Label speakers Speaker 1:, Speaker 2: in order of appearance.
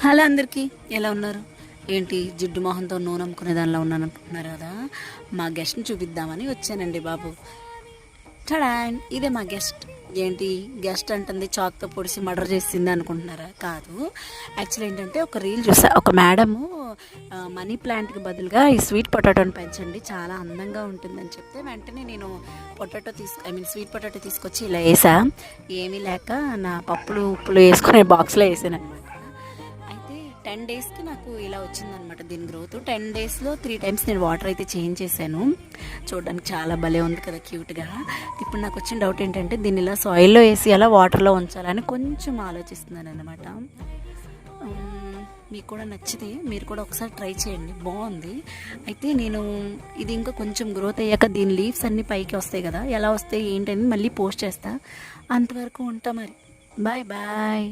Speaker 1: Hello అందరికీ, ఎలా ఉన్నారు? ఏంటి జిడ్డు మొహంతో నూనె అమ్ముకునే దానిలో ఉన్నాను అనుకుంటున్నారు కదా. మా గెస్ట్ని చూపిద్దామని వచ్చానండి బాబు. టడాన్, ఇదే మా గెస్ట్. ఏంటి గెస్ట్ అంటుంది చాక్తో పొడిసి మర్డర్ చేసింది అనుకుంటున్నారా? కాదు, యాక్చువల్లీ ఏంటంటే ఒక రీల్ చూసా. ఒక మేడము మనీ ప్లాంట్కి బదులుగా ఈ స్వీట్ పొటాటోని పెంచండి, చాలా అందంగా ఉంటుందని చెప్తే వెంటనే నేను స్వీట్ పొటాటో తీసుకొచ్చి ఇలా వేసా. ఏమీ లేక నా పప్పులు ఉప్పులు వేసుకునే బాక్స్లో వేసాను అనమాట. 10 డేస్కి నాకు ఇలా వచ్చిందనమాట దీని గ్రోత్. 10 డేస్లో 3 టైమ్స్ నేను వాటర్ అయితే చేంజ్ చేశాను. చూడడానికి చాలా భలే ఉంది కదా, క్యూట్గా. ఇప్పుడు నాకు వచ్చిన డౌట్ ఏంటంటే దీన్ని ఇలా సాయిల్లో వేసి అలా వాటర్లో ఉంచాలని కొంచెం ఆలోచిస్తున్నాను అనమాట. మీకు కూడా నచ్చితే మీరు కూడా ఒకసారి ట్రై చేయండి, బాగుంది. అయితే నేను ఇది ఇంకా కొంచెం గ్రోత్ అయ్యాక దీని లీవ్స్ అన్నీ పైకి వస్తాయి కదా, ఎలా వస్తాయి ఏంటని మళ్ళీ పోస్ట్ చేస్తా. అంతవరకు ఉంటా మరి. Bye bye.